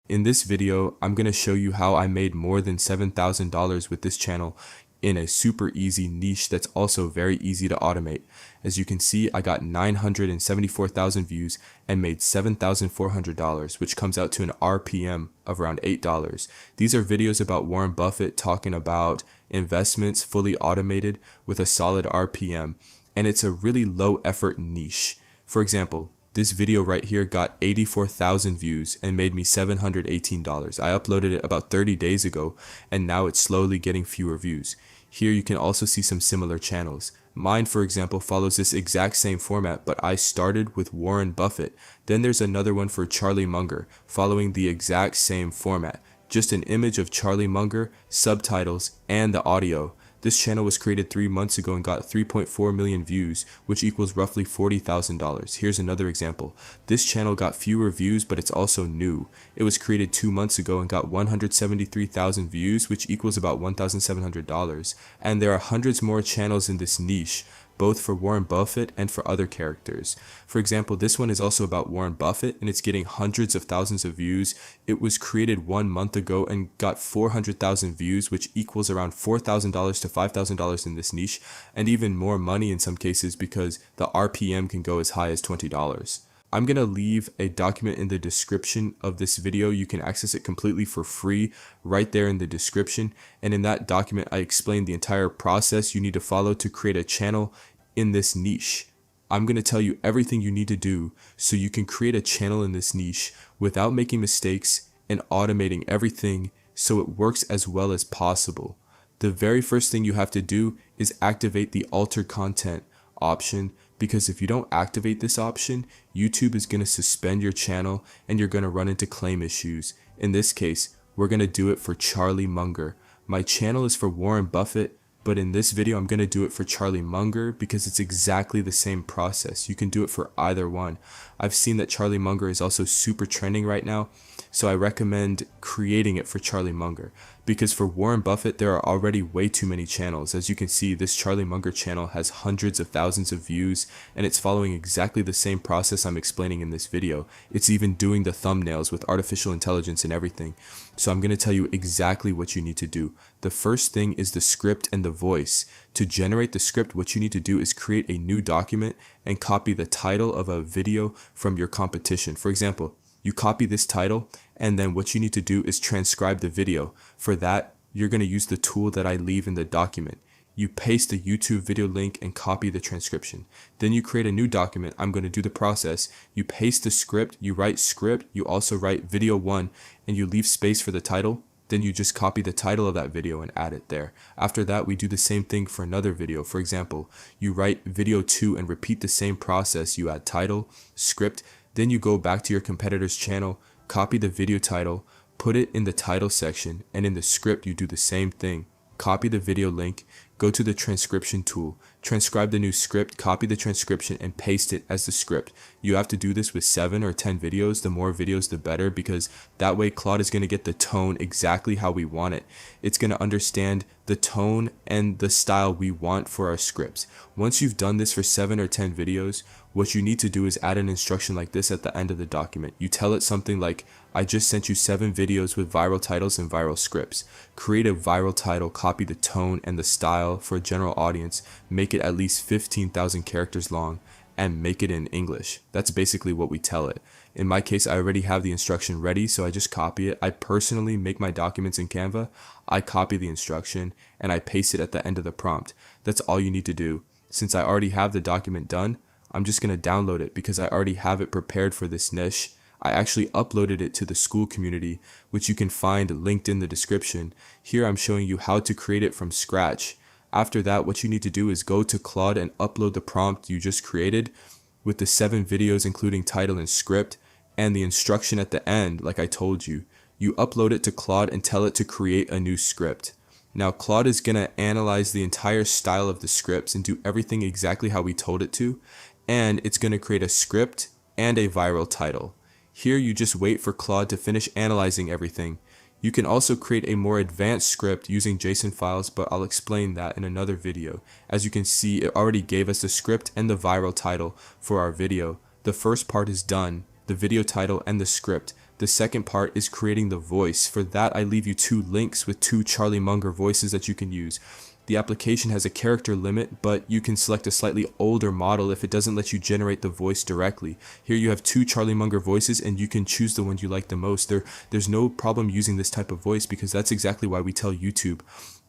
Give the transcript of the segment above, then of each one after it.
In this video, I'm going to show you how I made more than $7,000 with this channel in a super easy niche that's also very easy to automate. As you can see, I got 974,000 views and made $7,400, which comes out to an RPM of around $8. These are videos about Warren Buffett talking about investments fully automated with a solid RPM, and it's a really low effort niche. For example, this video right here got 84,000 views and made me $718. I uploaded it about 30 days ago and now it's slowly getting fewer views. Here you can also see some similar channels. Mine, for example, follows this exact same format, but I started with Warren Buffett. Then there's another one for Charlie Munger, following the exact same format. Just an image of Charlie Munger, subtitles, and the audio. This channel was created 3 months ago and got 3.4 million views, which equals roughly $40,000. Here's another example. This channel got fewer views, but it's also new. It was created 2 months ago and got 173,000 views, which equals about $1,700. And there are hundreds more channels in this niche, both for Warren Buffett and for other characters. For example, this one is also about Warren Buffett and it's getting hundreds of thousands of views. It was created 1 month ago and got 400,000 views, which equals around $4,000 to $5,000 in this niche, and even more money in some cases because the RPM can go as high as $20. I'm going to leave a document in the description of this video. You can access it completely for free right there in the description. And in that document, I explain the entire process you need to follow to create a channel in this niche. I'm going to tell you everything you need to do so you can create a channel in this niche without making mistakes and automating everything so it works as well as possible. The very first thing you have to do is activate the alter content option, because if you don't activate this option, YouTube is going to suspend your channel and you're going to run into claim issues. In this case, we're going to do it for Charlie Munger. My channel is for Warren Buffett, but in this video I'm going to do it for Charlie Munger because it's exactly the same process. You can do it for either one. I've seen that Charlie Munger is also super trending right now, so I recommend creating it for Charlie Munger. Because for Warren Buffett, there are already way too many channels. As you can see, this Charlie Munger channel has hundreds of thousands of views, and it's following exactly the same process I'm explaining in this video. It's even doing the thumbnails with artificial intelligence and everything. So I'm going to tell you exactly what you need to do. The first thing is the script and the voice. To generate the script, what you need to do is create a new document and copy the title of a video from your competition. For example, you copy this title, and then what you need to do is transcribe the video. For that, you're going to use the tool that I leave in the document. You paste the YouTube video link and copy the transcription. Then you create a new document. I'm going to do the process. You paste the script, you write script, you also write video 1, and you leave space for the title. Then you just copy the title of that video and add it there. After that, we do the same thing for another video. For example, you write video 2 and repeat the same process. You add title, script, then you go back to your competitor's channel, copy the video title, put it in the title section, and in the script you do the same thing. Copy the video link, go to the transcription tool, transcribe the new script, copy the transcription, and paste it as the script. You have to do this with 7 or 10 videos. The more videos, the better, because that way Claude is going to get the tone exactly how we want it. It's going to understand the tone and the style we want for our scripts. Once you've done this for 7 or 10 videos, what you need to do is add an instruction like this at the end of the document. You tell it something like, I just sent you 7 videos with viral titles and viral scripts. Create a viral title, copy the tone and the style for a general audience, make it at least 15,000 characters long, and make it in English. That's basically what we tell it. In my case, I already have the instruction ready, so I just copy it. I personally make my documents in Canva. I copy the instruction and I paste it at the end of the prompt. That's all you need to do. Since I already have the document done, I'm just going to download it because I already have it prepared for this niche. I actually uploaded it to the school community, which you can find linked in the description. Here I'm showing you how to create it from scratch. After that, what you need to do is go to Claude and upload the prompt you just created with the 7 videos including title and script and the instruction at the end like I told you. You upload it to Claude and tell it to create a new script. Now Claude is going to analyze the entire style of the scripts and do everything exactly how we told it to, and it's going to create a script and a viral title. Here you just wait for Claude to finish analyzing everything. You can also create a more advanced script using JSON files, but I'll explain that in another video. As you can see, it already gave us the script and the viral title for our video. The first part is done, the video title and the script. The second part is creating the voice. For that, I leave you 2 links with 2 Charlie Munger voices that you can use. The application has a character limit, but you can select a slightly older model if it doesn't let you generate the voice directly. Here you have 2 Charlie Munger voices and you can choose the one you like the most. There's no problem using this type of voice because that's exactly why we tell YouTube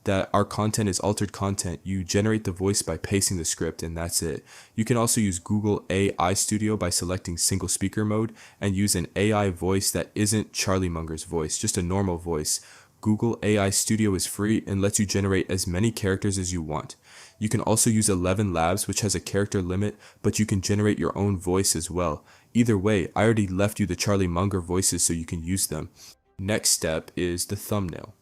that our content is altered content. You generate the voice by pasting the script and that's it. You can also use Google AI Studio by selecting single speaker mode and use an AI voice that isn't Charlie Munger's voice, just a normal voice. Google AI Studio is free and lets you generate as many characters as you want. You can also use 11 Labs, which has a character limit, but you can generate your own voice as well. Either way, I already left you the Charlie Munger voices so you can use them. Next step is the thumbnail.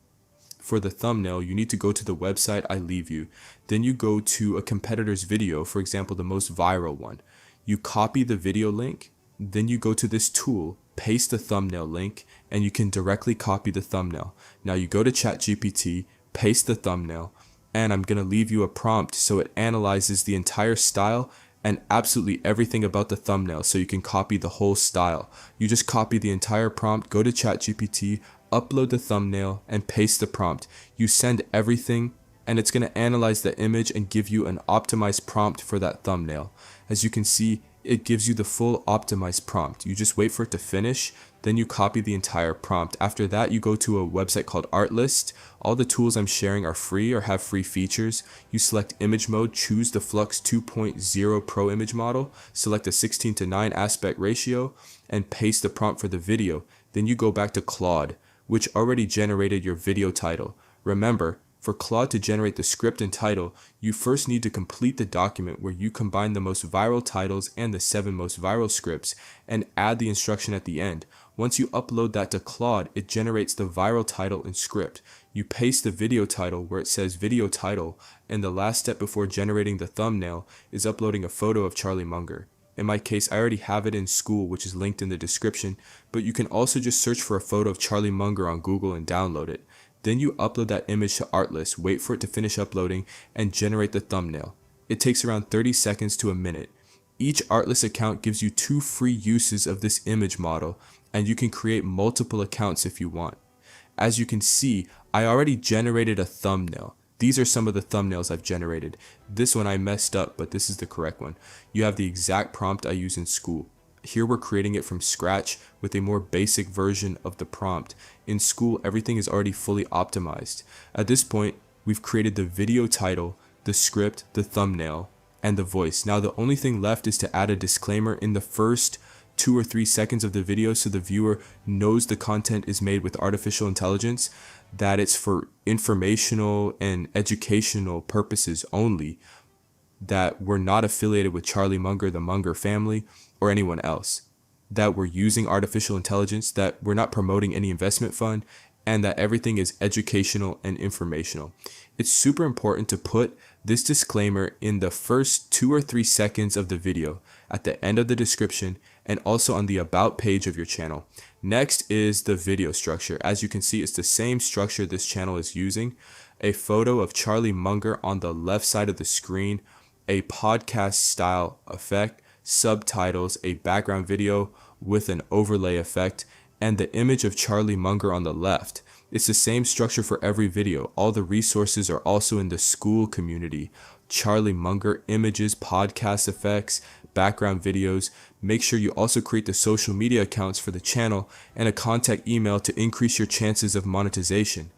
For the thumbnail, you need to go to the website I leave you. Then you go to a competitor's video, for example, the most viral one. You copy the video link, then you go to this tool, paste the thumbnail link, and you can directly copy the thumbnail. Now you go to ChatGPT, paste the thumbnail, and I'm going to leave you a prompt so it analyzes the entire style and absolutely everything about the thumbnail so you can copy the whole style. You just copy the entire prompt, go to ChatGPT, upload the thumbnail, and paste the prompt. You send everything, and it's going to analyze the image and give you an optimized prompt for that thumbnail. As you can see, it gives you the full optimized prompt. You just wait for it to finish, then you copy the entire prompt. After that, you go to a website called Artlist. All the tools I'm sharing are free or have free features. You select image mode, choose the Flux 2.0 Pro image model, select a 16:9 aspect ratio, and paste the prompt for the video. Then you go back to Claude, which already generated your video title. Remember, for Claude to generate the script and title, you first need to complete the document where you combine the most viral titles and the 7 most viral scripts and add the instruction at the end. Once you upload that to Claude, it generates the viral title and script. You paste the video title where it says video title, and the last step before generating the thumbnail is uploading a photo of Charlie Munger. In my case, I already have it in school, which is linked in the description, but you can also just search for a photo of Charlie Munger on Google and download it. Then you upload that image to Artlist, wait for it to finish uploading, and generate the thumbnail. It takes around 30 seconds to a minute. Each Artlist account gives you 2 free uses of this image model, and you can create multiple accounts if you want. As you can see, I already generated a thumbnail. These are some of the thumbnails I've generated. This one I messed up, but this is the correct one. You have the exact prompt I use in school. Here we're creating it from scratch with a more basic version of the prompt. In school, everything is already fully optimized. At this point, we've created the video title, the script, the thumbnail, and the voice. Now the only thing left is to add a disclaimer in the first 2 or 3 seconds of the video so the viewer knows the content is made with artificial intelligence, that it's for informational and educational purposes only, that we're not affiliated with Charlie Munger, the Munger family, or anyone else, that we're using artificial intelligence, that we're not promoting any investment fund, and that everything is educational and informational. It's super important to put this disclaimer in the first 2 or 3 seconds of the video, at the end of the description, and also on the about page of your channel. Next is the video structure. As you can see, it's the same structure this channel is using. A photo of Charlie Munger on the left side of the screen, a podcast style effect, subtitles, a background video with an overlay effect, and the image of Charlie Munger on the left. It's the same structure for every video. All the resources are also in the school community. Charlie Munger images, podcast effects, background videos. Make sure you also create the social media accounts for the channel and a contact email to increase your chances of monetization.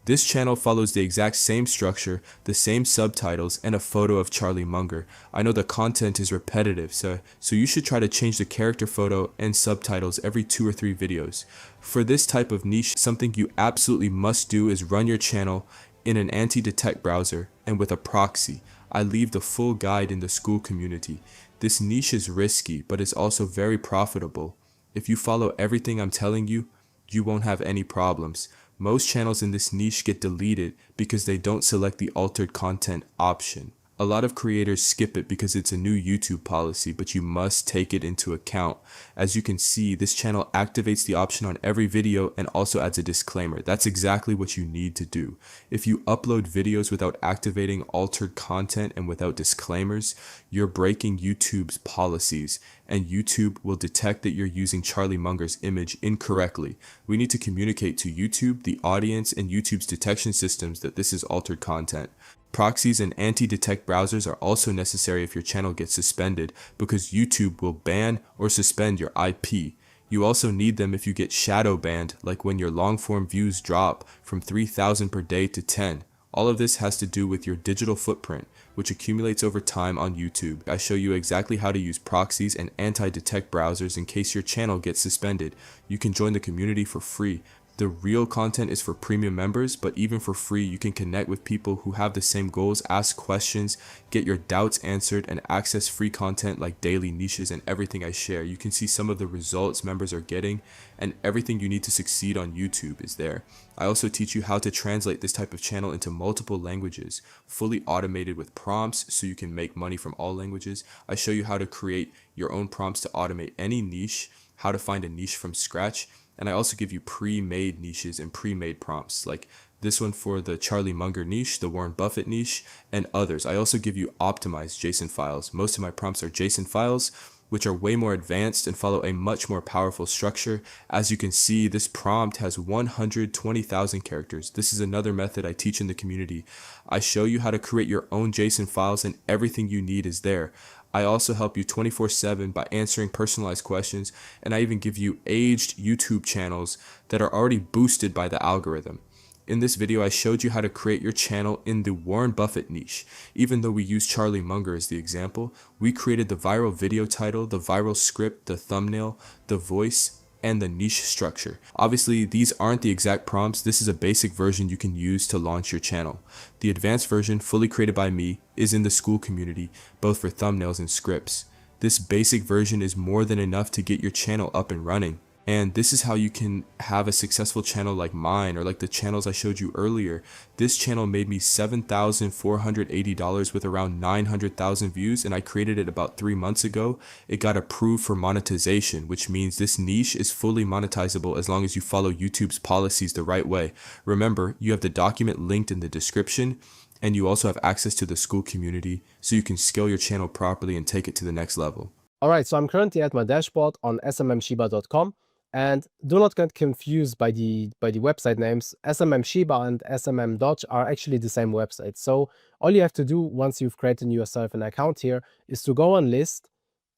This channel follows the exact same structure, the same subtitles, and a photo of Charlie Munger. I know the content is repetitive, so you should try to change the character photo and subtitles every 2 or 3 videos. For this type of niche, something you absolutely must do is run your channel in an anti-detect browser and with a proxy. I leave the full guide in the school community. This niche is risky, but it's also very profitable. If you follow everything I'm telling you, you won't have any problems. Most channels in this niche get deleted because they don't select the altered content option. A lot of creators skip it because it's a new YouTube policy, but you must take it into account. As you can see, this channel activates the option on every video and also adds a disclaimer. That's exactly what you need to do. If you upload videos without activating altered content and without disclaimers, you're breaking YouTube's policies, and YouTube will detect that you're using Charlie Munger's image incorrectly. We need to communicate to YouTube, the audience, and YouTube's detection systems that this is altered content. Proxies and anti-detect browsers are also necessary if your channel gets suspended, because YouTube will ban or suspend your IP. You also need them if you get shadow banned, like when your long-form views drop from 3,000 per day to 10. All of this has to do with your digital footprint, which accumulates over time on YouTube. I show you exactly how to use proxies and anti-detect browsers in case your channel gets suspended. You can join the community for free. The real content is for premium members, but even for free, you can connect with people who have the same goals, ask questions, get your doubts answered, and access free content like daily niches and everything I share. You can see some of the results members are getting, and everything you need to succeed on YouTube is there. I also teach you how to translate this type of channel into multiple languages, fully automated with prompts so you can make money from all languages. I show you how to create your own prompts to automate any niche, how to find a niche from scratch, and I also give you pre-made niches and pre-made prompts, like this one for the Charlie Munger niche, the Warren Buffett niche, and others. I also give you optimized JSON files. Most of my prompts are JSON files, which are way more advanced and follow a much more powerful structure. As you can see, this prompt has 120,000 characters. This is another method I teach in the community. I show you how to create your own JSON files, and everything you need is there. I also help you 24/7 by answering personalized questions, and I even give you aged YouTube channels that are already boosted by the algorithm. In this video, I showed you how to create your channel in the Warren Buffett niche. Even though we use Charlie Munger as the example, we created the viral video title, the viral script, the thumbnail, the voice, and the niche structure. Obviously, these aren't the exact prompts. This is a basic version you can use to launch your channel. The advanced version, fully created by me, is in the school community, both for thumbnails and scripts. This basic version is more than enough to get your channel up and running. And this is how you can have a successful channel like mine, or like the channels I showed you earlier. This channel made me $7,480 with around 900,000 views, and I created it about 3 months ago. It got approved for monetization, which means this niche is fully monetizable as long as you follow YouTube's policies the right way. Remember, you have the document linked in the description, and you also have access to the school community, so you can scale your channel properly and take it to the next level. Alright, so I'm currently at my dashboard on smmshiba.com. And do not get confused by the website names. SMM and SMM Dodge are actually the same website. So all you have to do once you've created yourself an account here is to go on list,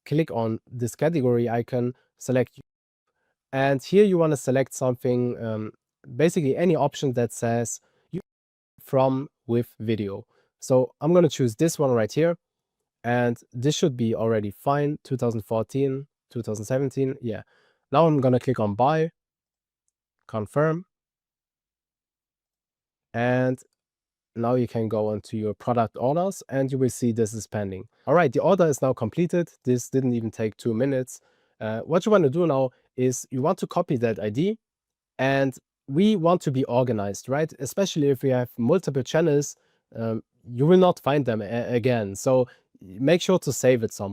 click on this category icon, select, and here you want to select something, basically any option that says from with video. So I'm going to choose this one right here, and this should be already fine. 2014, 2017, yeah. Now I'm going to click on buy, confirm, and now you can go onto your product orders and you will see this is pending. All right, the order is now completed. This didn't even take 2 minutes. What you want to do now is you want to copy that ID, and we want to be organized, right? Especially if we have multiple channels, you will not find them again. So make sure to save it somewhere.